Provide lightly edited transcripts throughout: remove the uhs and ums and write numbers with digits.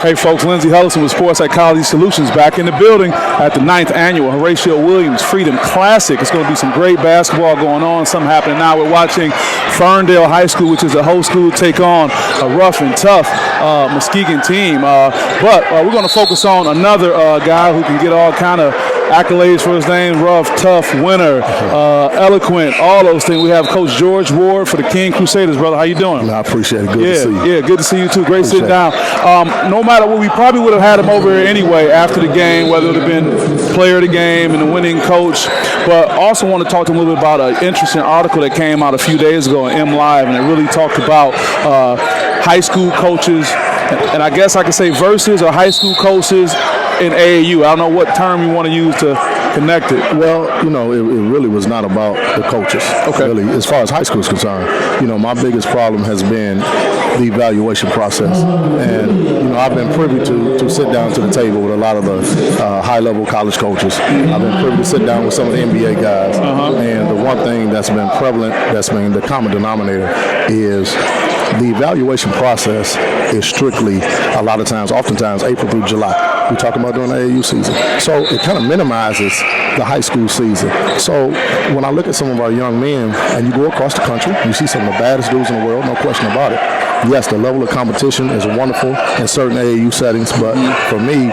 Hey folks, Lindsey Huddleston with Sports Psychology Solutions back in the building at the 9th annual Horatio Williams Freedom Classic. It's going to be some great basketball going on. Something happening now. We're watching Ferndale High School, which is a host school, take on a rough and tough Muskegon team. But we're going to focus on another guy who can get all kind of accolades for his name: rough, tough, winner, eloquent, all those things. We have Coach George Ward for the King Crusaders, brother. How you doing? I appreciate it. Good to see you. Yeah, good to see you too. Great sitting down. No matter what, we probably would have had him over here anyway after the game, whether it would have been player of the game and the winning coach. But also want to talk to him a little bit about an interesting article that came out a few days ago on M Live, and it really talked about high school coaches, and I guess I could say versus or high school coaches in AAU. I don't know what term you want to use to connect it. Well, you know, it really was not about the coaches. Okay. Really, as far as high school is concerned, you know, my biggest problem has been the evaluation process. And, you know, I've been privy to sit down to the table with a lot of the high-level college coaches. I've been privy to sit down with some of the NBA guys. And the one thing that's been prevalent, that's been the common denominator, is the evaluation process is strictly, a lot of times, oftentimes, April through July. We're talking about during the AAU season. So it kind of minimizes the high school season. So when I look at some of our young men, and you go across the country, you see some of the baddest dudes in the world, no question about it. Yes, the level of competition is wonderful in certain AAU settings, but for me,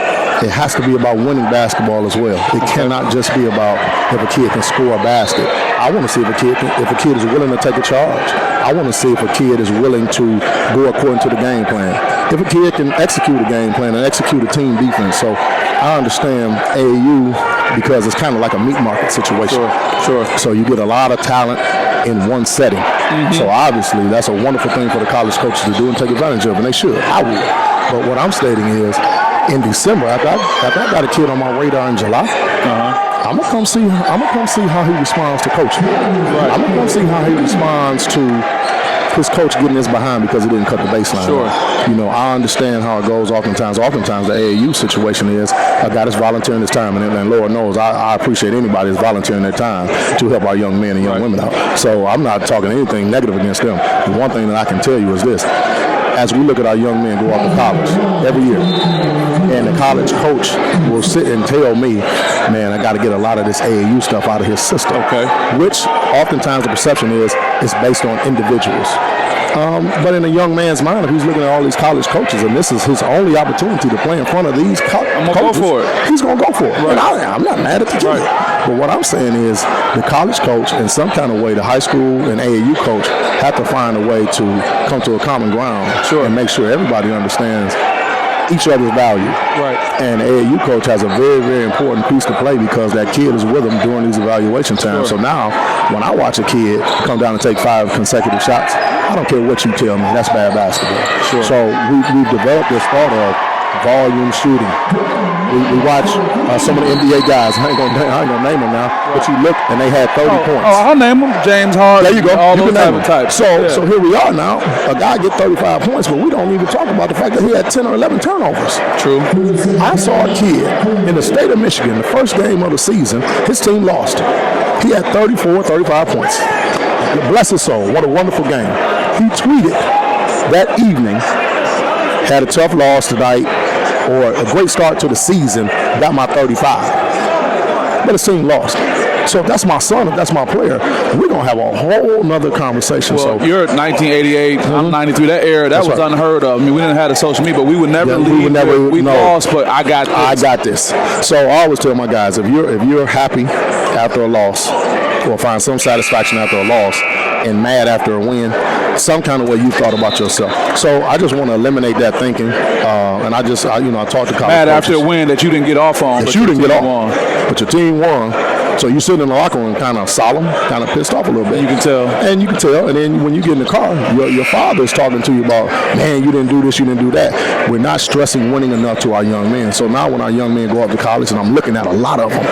it has to be about winning basketball as well. It cannot just be about if a kid can score a basket. I want to see if a kid is willing to take a charge. I want to see if a kid is willing to go according to the game plan. If a kid can execute a game plan and execute a team defense. So I understand AAU because it's kind of like a meat market situation. Sure. So you get a lot of talent in one setting. So obviously that's a wonderful thing for the college coaches to do and take advantage of, and they should. I would. But what I'm stating is, in December, after I got a kid on my radar in July, I'm gonna come see how he responds to coaching. Right. I'm gonna come see how he responds to his coach getting his behind because he didn't cut the baseline. Sure. You know, I understand how it goes. Oftentimes the AAU situation is a guy that's volunteering his time, and Lord knows I appreciate anybody that's volunteering their time to help our young men and young women out. So I'm not talking anything negative against them. The one thing that I can tell you is this: as we look at our young men go off to college every year, and the college coach will sit and tell me, man, I got to get a lot of this AAU stuff out of his system. Okay. Which oftentimes the perception is based on individuals. But in a young man's mind, if he's looking at all these college coaches and this is his only opportunity to play in front of these coaches, go for it. He's going to go for it. Right. And I'm not mad at the kid. Right. But what I'm saying is the college coach, in some kind of way, the high school and AAU coach have to find a way to come to a common ground and make sure everybody understands each other's value. Right. And the AAU coach has a very, very important piece to play because that kid is with him during these evaluation times. So now, when I watch a kid come down and take 5 consecutive shots, I don't care what you tell me, that's bad basketball. So we've developed this thought of volume shooting. We watch some of the NBA guys. I ain't gonna name them now, but you look and they had 30 points. I'll name them. James Harden. There you go. All you those can name types. So here we are now. A guy get 35 points, but we don't even talk about the fact that he had 10 or 11 turnovers. True. I saw a kid in the state of Michigan, the first game of the season, his team lost. He had 35 points. Bless his soul. What a wonderful game. He tweeted that evening, had a tough loss tonight, or a great start to the season, got my 35. But his team lost. So if that's my son, if that's my player, we're going to have a whole nother conversation. Well, you're at 1988, I'm 93. That era, that was unheard of. I mean, we didn't have the social media, but we would never leave. We lost, but I got this. So I always tell my guys, if you're happy after a loss, or find some satisfaction after a loss, and mad after a win, some kind of way you thought about yourself. So I just want to eliminate that thinking, and I talked to college mad coaches. after a win that you didn't get off on, but you didn't get off, but your team won. So you sit in the locker room kind of solemn, kind of pissed off a little bit. You can tell. And then when you get in the car, your father's talking to you about, man, you didn't do this, you didn't do that. We're not stressing winning enough to our young men. So now when our young men go off to college, and I'm looking at a lot of them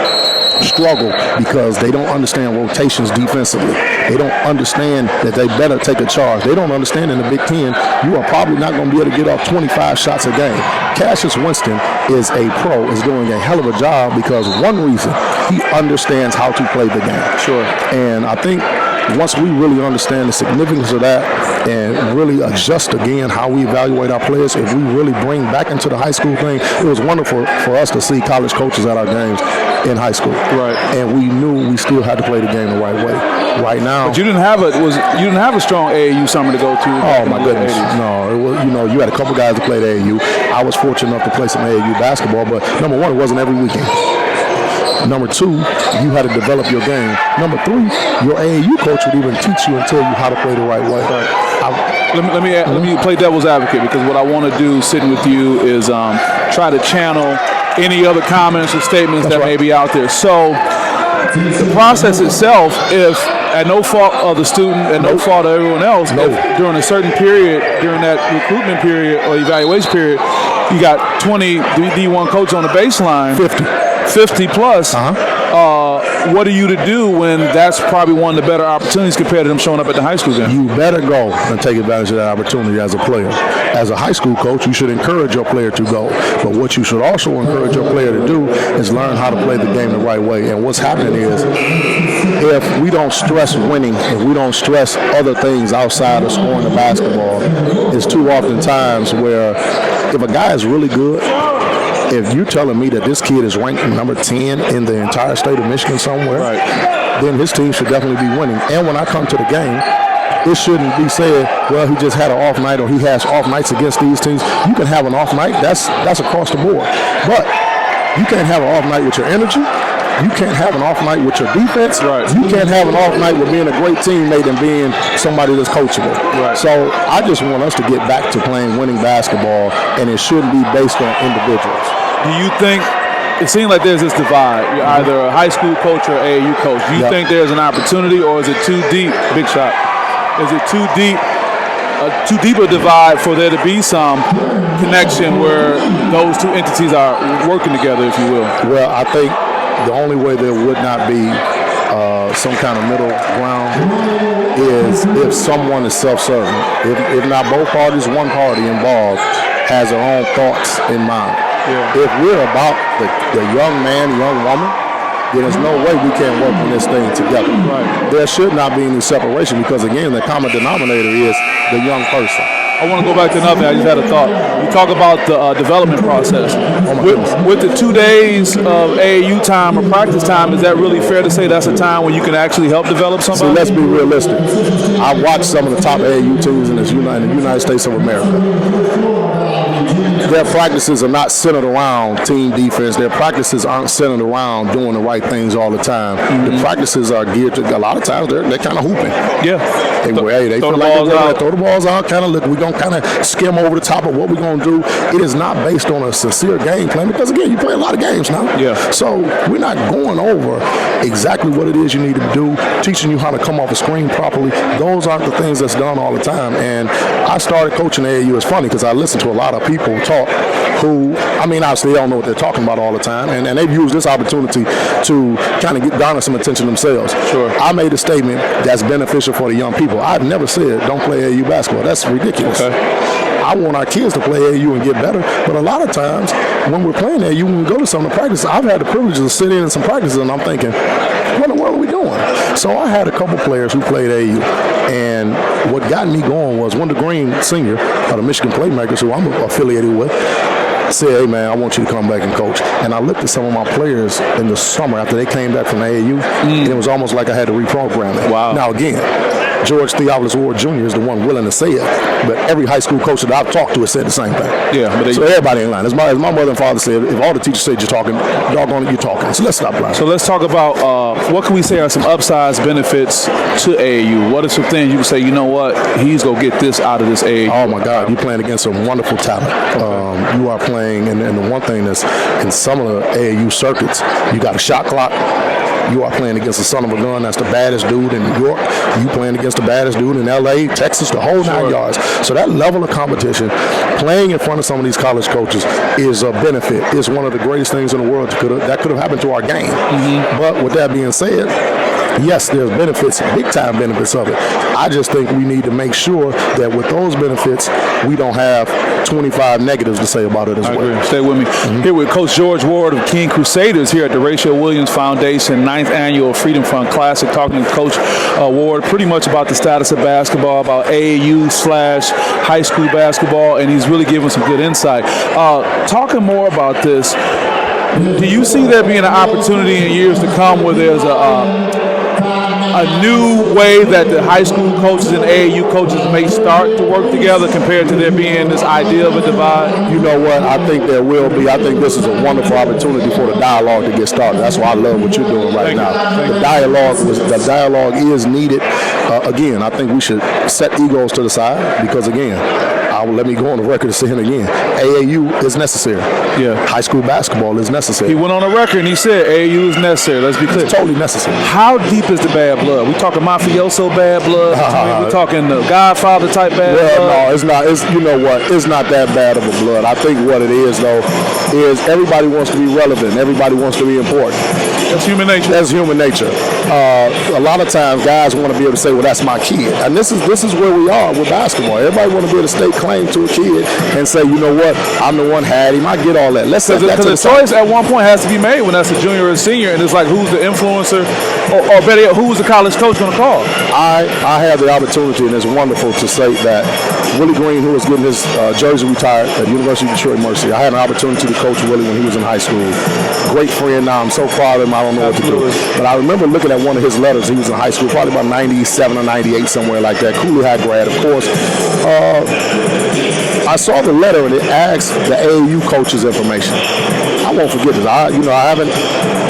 struggle because they don't understand rotations defensively. They don't understand that they better take a charge. They don't understand in the Big Ten, you are probably not going to be able to get off 25 shots a game. Cassius Winston is doing a hell of a job because one reason, he understands how to play the game. Sure. And I think once we really understand the significance of that and really adjust again how we evaluate our players, if we really bring back into the high school thing, it was wonderful for us to see college coaches at our games in high school. Right. And we knew we still had to play the game the right way. Right now, but you didn't have a strong AAU summer to go to. Oh my goodness, no! It was, you had a couple guys that played AAU. I was fortunate enough to play some AAU basketball, but number one, it wasn't every weekend. Number two, you had to develop your game. Number three, your AAU coach would even teach you and tell you how to play the right way. Let me play devil's advocate, because what I want to do sitting with you is try to channel any other comments or statements that may be out there. So the process itself, if at no fault of the student and no fault of everyone else, if during a certain period, during that recruitment period or evaluation period, you got 20 D1 coaches on the baseline, 50 plus, what are you to do when that's probably one of the better opportunities compared to them showing up at the high school game? You better go and take advantage of that opportunity as a player. As a high school coach, you should encourage your player to go. But what you should also encourage your player to do is learn how to play the game the right way. And what's happening is, if we don't stress winning, if we don't stress other things outside of scoring the basketball, it's too often times where if a guy is really good, if you're telling me that this kid is ranked number 10 in the entire state of Michigan somewhere, then his team should definitely be winning. And when I come to the game, it shouldn't be said, well, he just had an off night or he has off nights against these teams. You can have an off night. That's across the board. But you can't have an off night with your energy. You can't have an off night with your defense. Right. You can't have an off night with being a great teammate and being somebody that's coachable. Right. So I just want us to get back to playing winning basketball, and it shouldn't be based on individuals. Do you think, it seems like there's this divide, you're either a high school coach or AAU coach. Do you think there's an opportunity, or is it too deep? Big shot. Is it too deep a divide for there to be some connection where those two entities are working together, if you will? Well, I think the only way there would not be some kind of middle ground is if someone is self-serving. If not both parties, one party involved has their own thoughts in mind. Yeah. If we're about the young man, young woman, then there's no way we can't work on this thing together. Right. There should not be any separation, because, again, the common denominator is the young person. I want to go back to another thing. I just had a thought. You talk about the development process. With the 2 days of AAU time or practice time, is that really fair to say that's a time when you can actually help develop somebody? So let's be realistic. I watched some of the top AAU teams in the United States of America. Their practices are not centered around team defense. Their practices aren't centered around doing the right things all the time. The practices are geared to, a lot of times, they're kind of hooping. Yeah. They feel like they're going to throw the balls out, kind of look, we're going to kind of skim over the top of what we're going to do. It is not based on a sincere game plan, because, again, you play a lot of games now. Yeah. So we're not going over exactly what it is you need to do, teaching you how to come off a screen properly. Those aren't the things that's done all the time. And I started coaching AAU. It's funny, because I listen to a lot of people talk who, I mean, obviously they don't know what they're talking about all the time, and they've used this opportunity to kind of garner some attention themselves. Sure. I made a statement that's beneficial for the young people. I've never said don't play AAU basketball. That's ridiculous. Okay. I want our kids to play AAU and get better, but a lot of times when we're playing AAU, when we go to some of the practices, I've had the privilege to sit in some practices, and I'm thinking, what in the world are we doing? So I had a couple players who played AAU, and what got me going was Wendell Green, Sr., of the Michigan Playmakers, who I'm affiliated with, said, hey, man, I want you to come back and coach. And I looked at some of my players in the summer after they came back from the AAU, and it was almost like I had to reprogram them. Wow. Now, again, George Theophilus Ward Jr. is the one willing to say it, but every high school coach that I've talked to has said the same thing. Yeah, but so everybody in line. As my mother and father said, if all the teachers said you're talking, doggone it, you're talking. So let's stop lying. So let's talk about what can we say are some upsized benefits to AAU? What are some things you would say, you know what, he's going to get this out of this AAU? Oh, my God, you're playing against some wonderful talent. Okay. You are playing, and the one thing that's in some of the AAU circuits, you got a shot clock. You are playing against the son of a gun. That's the baddest dude in New York. You playing against the baddest dude in L.A., Texas, the whole 9 yards. So that level of competition, playing in front of some of these college coaches, is a benefit. It's one of the greatest things in the world that could have happened to our game. Mm-hmm. But with that being said, yes, there's benefits, big time benefits of it. I just think we need to make sure that with those benefits, we don't have 25 negatives to say about it as well. I agree. Stay with me. Here with Coach George Ward of King Crusaders here at the Horatio Williams Foundation 9th Annual Freedom Fund Classic, talking to Coach Ward pretty much about the status of basketball, about AAU/high school basketball, and he's really giving some good insight. Talking more about this, do you see there being an opportunity in years to come where there's a new way that the high school coaches and AAU coaches may start to work together compared to there being this idea of a divide? You know what? I think there will be. I think this is a wonderful opportunity for the dialogue to get started. That's why I love what you're doing right now. The dialogue is needed. Again, I think we should set egos to the side because, again, let me go on the record and say him again. AAU is necessary. Yeah. High school basketball is necessary. He went on the record and he said AAU is necessary. Let's be clear. It's totally necessary. How deep is the bad blood? We talking mafioso bad blood? We talking the Godfather type bad blood? No, it's not. It's, you know what? It's not that bad of a blood. I think what it is, though, is everybody wants to be relevant. Everybody wants to be important. That's human nature. That's human nature. A lot of times, guys want to be able to say, "Well, that's my kid," and this is where we are with basketball. Everybody want to be able to stake claim to a kid and say, "You know what? I'm the one had him. I get all that." Let's say that because the choice at one point has to be made when that's a junior or a senior, and it's like, who's the influencer, or better yet, who's the college coach going to call? I had the opportunity, and it's wonderful to say that Willie Green, who was getting his jersey retired at the University of Detroit Mercy, I had an opportunity to coach Willie when he was in high school. Great friend. Now I'm so proud of him. I don't know what to do. But I remember looking at one of his letters. He was in high school, probably about 97 or 98, somewhere like that. Cooley High grad, of course. I saw the letter and it asked the AAU coach's information. I won't forget this. I haven't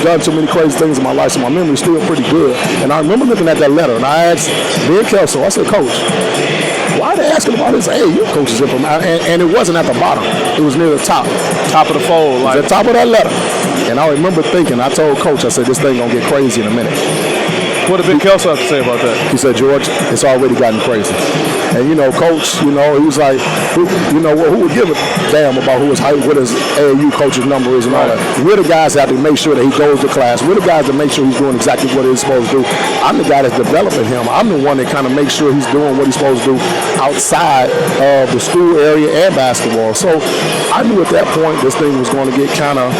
done too many crazy things in my life, so my memory's still pretty good. And I remember looking at that letter and I asked Ben Kelso, I said, "Coach, why are they asking about his AAU coach's information?" And it wasn't at the bottom. It was near the top. Top of the fold. Like the top of that letter. And I remember thinking, I told Coach, I said, "This thing gonna get crazy in a minute." What did Ben Kelso have to say about that? He said, "George, it's already gotten crazy." And Coach, he was like, who would give a damn about what his AAU coach's number is and all that? We're the guys that have to make sure that he goes to class. We're the guys that make sure he's doing exactly what he's supposed to do. I'm the guy that's developing him. I'm the one that kind of makes sure he's doing what he's supposed to do outside of the school area and basketball. So I knew at that point this thing was going to get kind of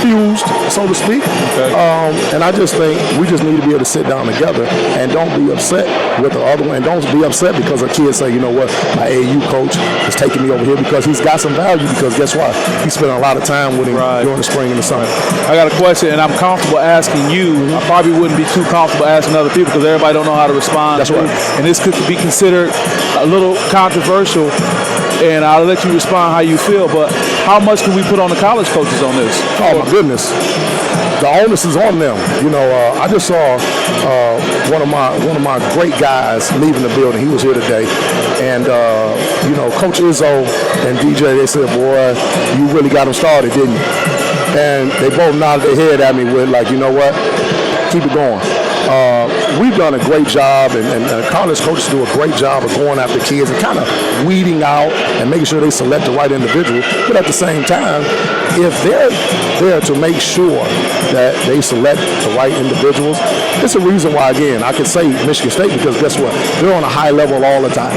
fused, so to speak. Okay. And I just think we just need to be able to sit down together and don't be upset with the other one. And don't be upset because a kid say, "You know what, my AAU coach is taking me over here because he's got some value." Because guess what? He spent a lot of time with him during the spring and the summer. I got a question, and I'm comfortable asking you. I probably wouldn't be too comfortable asking other people because everybody don't know how to respond. That's right. And this could be considered a little controversial. And I'll let you respond how you feel, but how much can we put on the college coaches on this? Oh my goodness, the onus is on them. I just saw one of my great guys leaving the building. He was here today, and Coach Izzo and DJ, they said, "Boy, you really got him started, didn't you?" And they both nodded their head at me with like, "You know what? Keep it going." We've done a great job, and college coaches do a great job of going after kids and kind of weeding out and making sure they select the right individual. But at the same time, if they're there to make sure that they select the right individuals, it's a reason why, again, I could say Michigan State because guess what? They're on a high level all the time.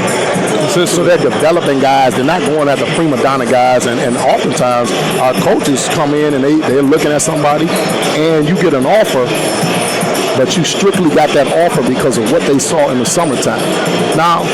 So they're developing guys. They're not going at the prima donna guys. And oftentimes our coaches come in and they're looking at somebody and you get an offer, but you strictly got that offer because of what they saw in the summertime. Now,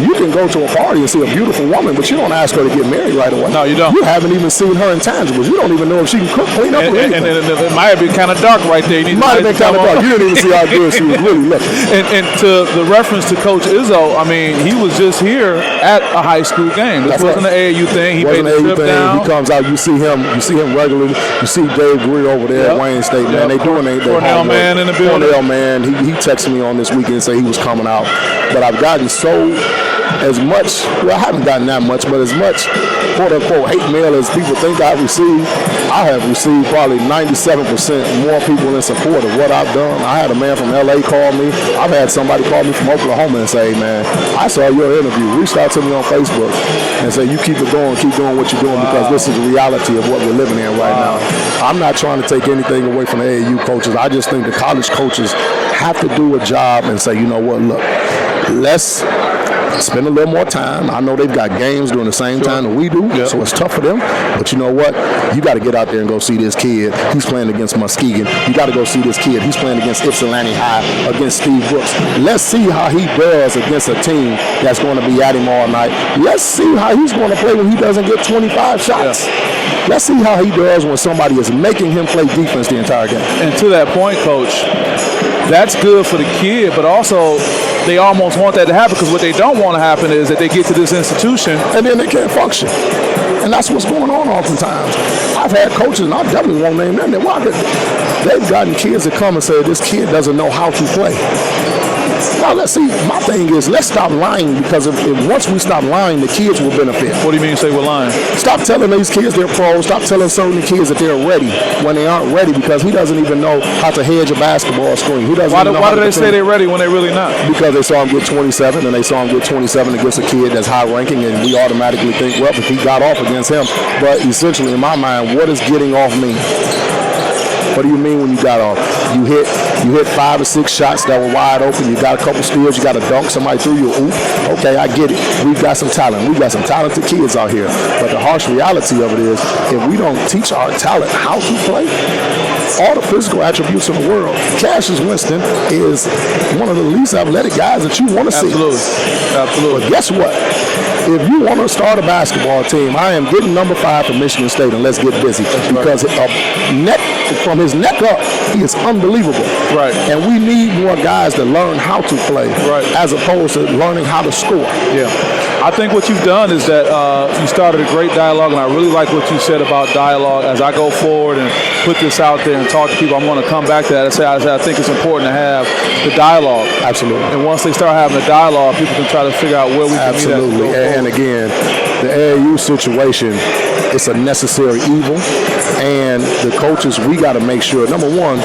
you can go to a party and see a beautiful woman, but you don't ask her to get married right away. No, you don't. You haven't even seen her intangibles. You don't even know if she can cook, clean up, or anything. And it might have been kind of dark right there. It might have been kind of dark. You didn't even see how good she was really looking. And to the reference to Coach Izzo, I mean, he was just here at a high school game. This wasn't an AAU thing. He made the trip down. He comes out. You see him regularly. You see Dave Greer over there at Wayne State. Man, they doing their Cornell man in the building. Cornell man. He texted me on this weekend and said he was coming out. But I've gotten as much, well, I haven't gotten that much, but as much quote-unquote hate mail as people think I've received, I have received probably 97% more people in support of what I've done. I had a man from LA call me. I've had somebody call me from Oklahoma and say, man, I saw your interview. Reached out to me on Facebook and say, you keep it going, keep doing what you're doing because this is the reality of what we're living in right now. I'm not trying to take anything away from the AAU coaches. I just think the college coaches have to do a job and say, you know what, look, let's spend a little more time. I know they've got games during the same time that we do, so it's tough for them. But you know what? You got to get out there and go see this kid. He's playing against Muskegon. You got to go see this kid. He's playing against Ypsilanti High, against Steve Brooks. Let's see how he does against a team that's going to be at him all night. Let's see how he's going to play when he doesn't get 25 shots. Let's see how he does when somebody is making him play defense the entire game. And to that point, Coach, that's good for the kid, but also they almost want that to happen because what they don't want to happen is that they get to this institution and then they can't function. And that's what's going on oftentimes. I've had coaches, and I definitely won't name them, they've gotten kids that come and say, this kid doesn't know how to play. Now, let's see, my thing is, let's stop lying because if once we stop lying, the kids will benefit. What do you mean you say we're lying? Stop telling these kids they're pros. Stop telling certain kids that they're ready when they aren't ready because he doesn't even know how to hedge a basketball screen. Why do they say they're ready when they're really not? Because they saw him get 27 and they saw him get 27 against a kid that's high ranking and we automatically think, well, if he got off against him. But essentially, in my mind, what does getting off mean? What do you mean when you got off? You hit 5 or 6 shots that were wide open. You got a couple steals. You got a dunk. Somebody threw you a oop. Okay, I get it. We've got some talent. We've got some talented kids out here. But the harsh reality of it is, if we don't teach our talent how to play, all the physical attributes in the world, Cassius Winston is one of the least athletic guys that you want to see. Absolutely. But guess what? If you want to start a basketball team, I am getting number 5 from Michigan State, and let's get busy. Because from his neck up, he is unbelievable. Right. And we need more guys to learn how to play, as opposed to learning how to score. Yeah. I think what you've done is that you started a great dialogue, and I really like what you said about dialogue. As I go forward and put this out there and talk to people, I'm going to come back to that and say I think it's important to have the dialogue. Absolutely. And once they start having the dialogue, people can try to figure out where we can meet. Absolutely. And again, the AAU situation, it's a necessary evil. And the coaches, we got to make sure, number one,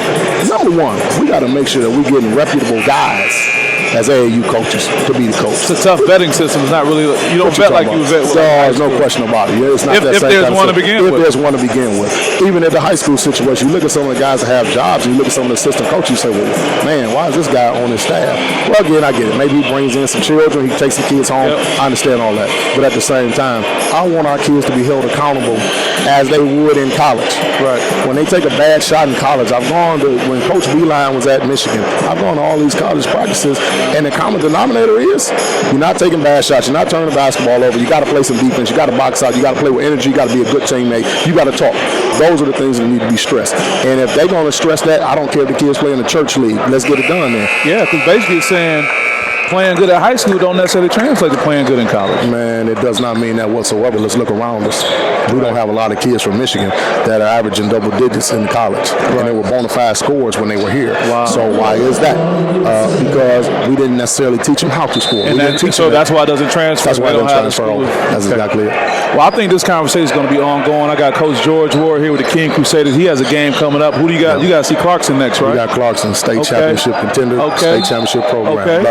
we got to make sure that we're getting reputable guys as AAU coaches to be the coach. It's a tough betting system. It's not really, you don't bet like you would bet with there's no question about it. It's not if there's one to begin with. If there's one to begin with. Even at the high school situation, you look at some of the guys that have jobs, and you look at some of the assistant coaches, you say, well, man, why is this guy on his staff? Well, again, I get it. Maybe he brings in some children, he takes the kids home. I understand all that. But at the same time, I want our kids to be held accountable as they would in college. Right. When they take a bad shot in college, I've gone to, when Coach Beeline was at Michigan, I've gone to all these college practices, and the common denominator is you're not taking bad shots, you're not turning the basketball over, you got to play some defense, you got to box out, you got to play with energy, you got to be a good teammate, you got to talk. Those are the things that need to be stressed. And if they're going to stress that, I don't care if the kids play in the church league. Let's get it done then. Yeah, because basically it's saying playing good at high school don't necessarily translate to playing good in college. Man, it does not mean that whatsoever. Let's look around us. We don't have a lot of kids from Michigan that are averaging double digits in college. And they were bona fide scorers when they were here. Wow. So why is that? Because we didn't necessarily teach them how to score. And that's why it doesn't transfer. That's why it doesn't transfer over. That's exactly it. Well, I think this conversation is going to be ongoing. I got Coach George Ward here with the King Crusaders. He has a game coming up. Who do you got? You got to see Clarkson next, right? We got Clarkson, state championship contender, state championship program.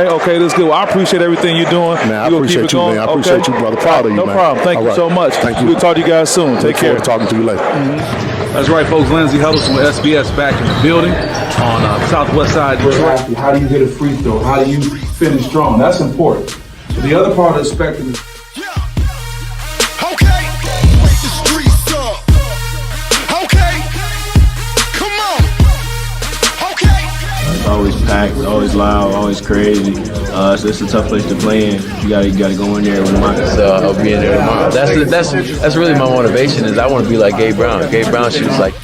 Okay, that's good. Well, I appreciate everything you're doing. Man, I appreciate you, man. I appreciate you, brother. Proud of you, man. No problem. Thank you so much. Thank you. We'll talk to you guys soon. Take care. Look forward to talking to you later. That's right, folks. Lindsey Huddleston with SPS back in the building on the southwest side of Detroit. How do you hit a free throw? How do you finish strong? That's important. So the other part of the spectrum is always packed, always loud, always crazy. So it's a tough place to play in. You gotta go in there with a mindset. So I'll be in there tomorrow. That's really my motivation. Is I want to be like Gabe Brown. Gabe Brown shoots like